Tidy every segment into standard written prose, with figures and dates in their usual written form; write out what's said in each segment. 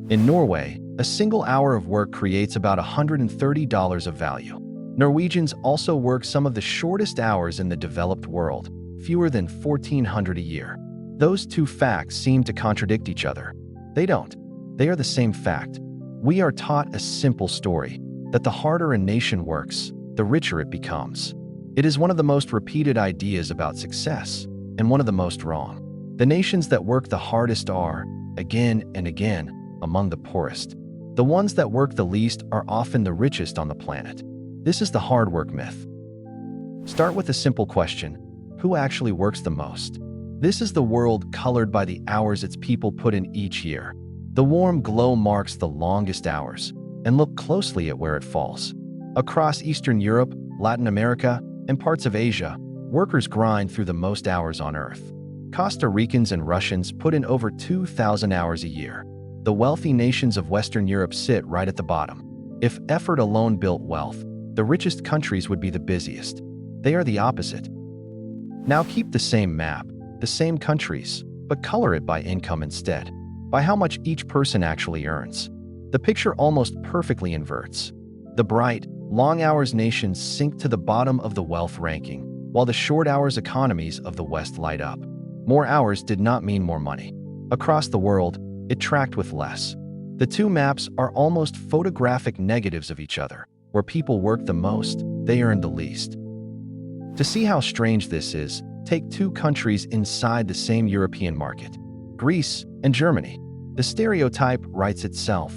In Norway, a single hour of work creates about $130 of value. Norwegians also work some of the shortest hours in the developed world, fewer than 1,400 a year. Those two facts seem to contradict each other. They don't. They are the same fact. We are taught a simple story, that the harder a nation works, the richer it becomes. It is one of the most repeated ideas about success, and one of the most wrong. The nations that work the hardest are, again and again, among the poorest. The ones that work the least are often the richest on the planet. This is the hard work myth. Start with a simple question: who actually works the most? This is the world colored by the hours its people put in each year. The warm glow marks the longest hours, and look closely at where it falls. Across Eastern Europe, Latin America, and parts of Asia, workers grind through the most hours on Earth. Costa Ricans and Russians put in over 2,000 hours a year. The wealthy nations of Western Europe sit right at the bottom. If effort alone built wealth, the richest countries would be the busiest. They are the opposite. Now keep the same map, the same countries, but color it by income instead, by how much each person actually earns. The picture almost perfectly inverts. The bright, long hours nations sink to the bottom of the wealth ranking, while the short hours economies of the West light up. More hours did not mean more money. Across the world, it tracked with less. The two maps are almost photographic negatives of each other. Where people work the most, they earn the least. To see how strange this is, take two countries inside the same European market, Greece and Germany. The stereotype writes itself: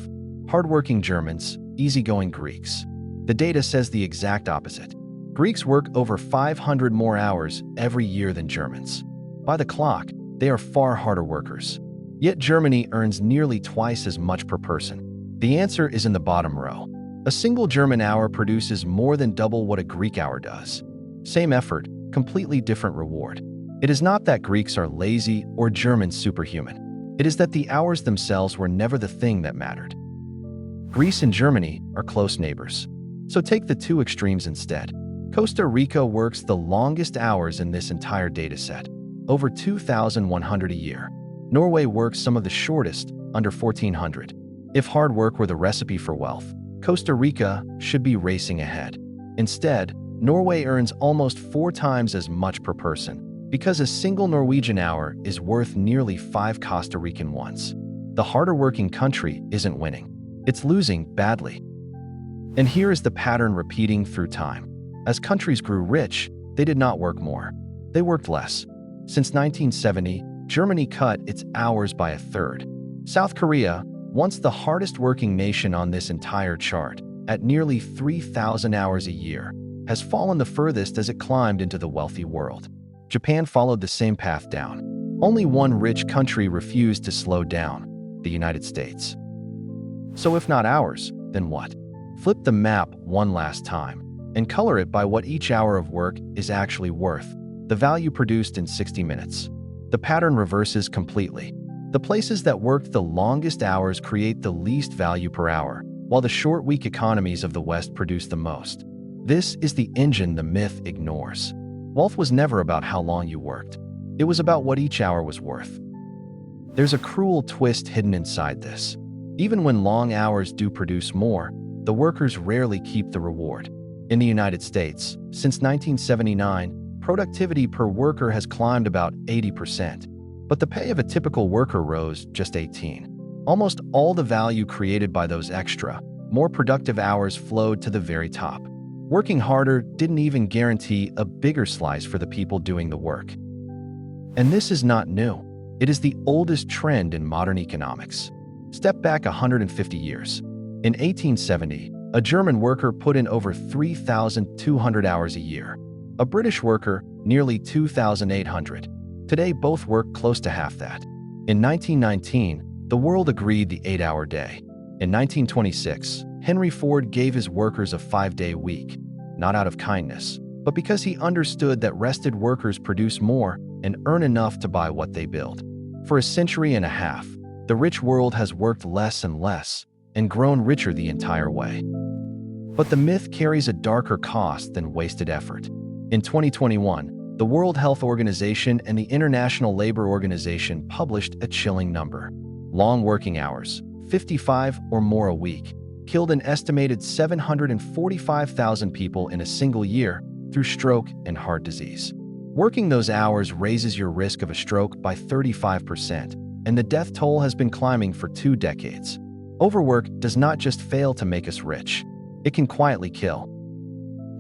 hardworking Germans, easygoing Greeks. The data says the exact opposite. Greeks work over 500 more hours every year than Germans. By the clock, they are far harder workers. Yet Germany earns nearly twice as much per person. The answer is in the bottom row. A single German hour produces more than double what a Greek hour does. Same effort, completely different reward. It is not that Greeks are lazy or Germans superhuman. It is that the hours themselves were never the thing that mattered. Greece and Germany are close neighbors. So take the two extremes instead. Costa Rica works the longest hours in this entire dataset, over 2,100 a year. Norway works some of the shortest, under 1,400. If hard work were the recipe for wealth, Costa Rica should be racing ahead. Instead, Norway earns almost 4 times as much per person, because a single Norwegian hour is worth nearly 5 Costa Rican ones. The harder working country isn't winning. It's losing badly. And here is the pattern repeating through time. As countries grew rich, they did not work more. They worked less. Since 1970, Germany cut its hours by a third. South Korea, once the hardest working nation on this entire chart, at nearly 3,000 hours a year, has fallen the furthest as it climbed into the wealthy world. Japan followed the same path down. Only one rich country refused to slow down: the United States. So if not hours, then what? Flip the map one last time and color it by what each hour of work is actually worth, the value produced in 60 minutes. The pattern reverses completely. The places that worked the longest hours create the least value per hour, while the short week economies of the West produce the most. This is the engine the myth ignores. Wealth was never about how long you worked. It was about what each hour was worth. There's a cruel twist hidden inside this. Even when long hours do produce more, the workers rarely keep the reward. In the United States, since 1979, productivity per worker has climbed about 80%, but the pay of a typical worker rose just 18. Almost all the value created by those extra, more productive hours flowed to the very top. Working harder didn't even guarantee a bigger slice for the people doing the work. And this is not new. It is the oldest trend in modern economics. Step back 150 years. In 1870, a German worker put in over 3,200 hours a year. A British worker, nearly 2,800. Today, both work close to half that. In 1919, the world agreed the 8-hour day. In 1926, Henry Ford gave his workers a 5-day week, not out of kindness, but because he understood that rested workers produce more and earn enough to buy what they build. For a century and a half, the rich world has worked less and less and grown richer the entire way. But the myth carries a darker cost than wasted effort. In 2021, the World Health Organization and the International Labor Organization published a chilling number. Long working hours, 55 or more a week, killed an estimated 745,000 people in a single year through stroke and heart disease. Working those hours raises your risk of a stroke by 35%, and the death toll has been climbing for 2 decades. Overwork does not just fail to make us rich, it can quietly kill.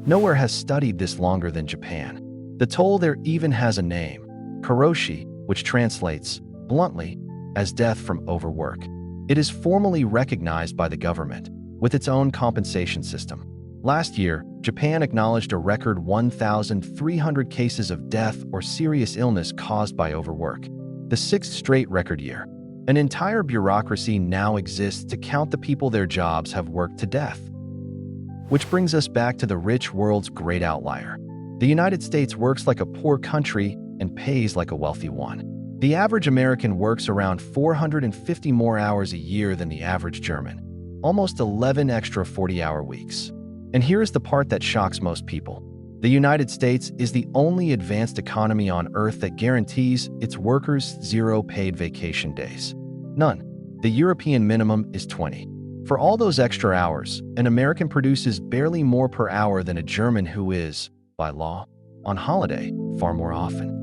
Nowhere has studied this longer than Japan. The toll there even has a name, Karoshi, which translates, bluntly, as death from overwork. It is formally recognized by the government, with its own compensation system. Last year, Japan acknowledged a record 1,300 cases of death or serious illness caused by overwork, the 6th straight record year. An entire bureaucracy now exists to count the people their jobs have worked to death. Which brings us back to the rich world's great outlier. The United States works like a poor country and pays like a wealthy one. The average American works around 450 more hours a year than the average German, almost 11 extra 40-hour weeks. And here's the part that shocks most people. The United States is the only advanced economy on Earth that guarantees its workers 0 paid vacation days. None. The European minimum is 20. For all those extra hours, an American produces barely more per hour than a German who is, by law, on holiday far more often.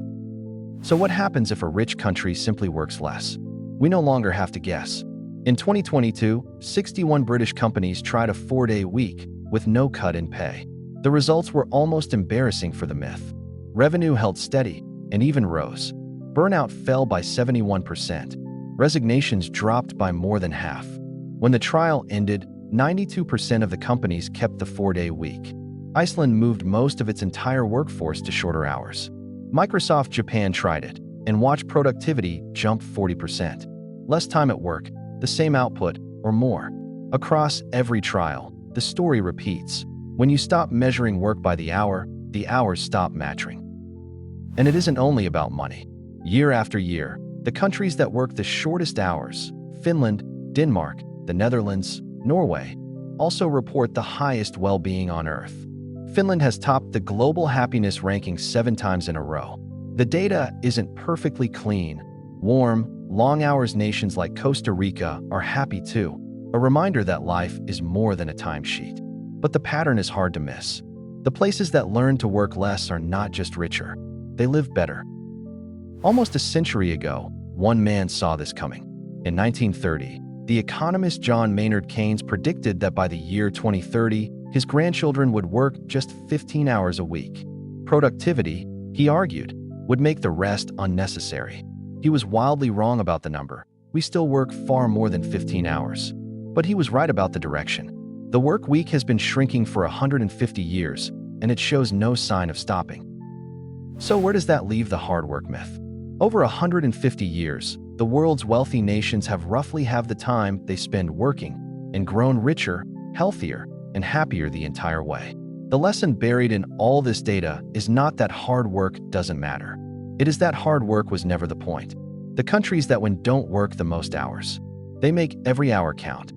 So what happens if a rich country simply works less? We no longer have to guess. In 2022, 61 British companies tried a 4-day week with no cut in pay. The results were almost embarrassing for the myth. Revenue held steady and even rose. Burnout fell by 71%. Resignations dropped by more than half. When the trial ended, 92% of the companies kept the 4-day week. Iceland moved most of its entire workforce to shorter hours. Microsoft Japan tried it and watched productivity jump 40%. Less time at work, the same output, or more. Across every trial, the story repeats. When you stop measuring work by the hours stop matching. And it isn't only about money. Year after year, the countries that work the shortest hours, Finland, Denmark, the Netherlands, Norway, also report the highest well-being on Earth. Finland has topped the global happiness ranking 7 times in a row. The data isn't perfectly clean. Warm, long hours nations like Costa Rica are happy too, a reminder that life is more than a timesheet. But the pattern is hard to miss. The places that learn to work less are not just richer, they live better. Almost a century ago, one man saw this coming. In 1930, the economist John Maynard Keynes predicted that by the year 2030, his grandchildren would work just 15 hours a week. Productivity, he argued, would make the rest unnecessary. He was wildly wrong about the number. We still work far more than 15 hours. But he was right about the direction. The work week has been shrinking for 150 years, and it shows no sign of stopping. So where does that leave the hard work myth? Over 150 years, the world's wealthy nations have roughly halved the time they spend working and grown richer, healthier, and happier the entire way. The lesson buried in all this data is not that hard work doesn't matter. It is that hard work was never the point. The countries that don't work the most hours, they make every hour count.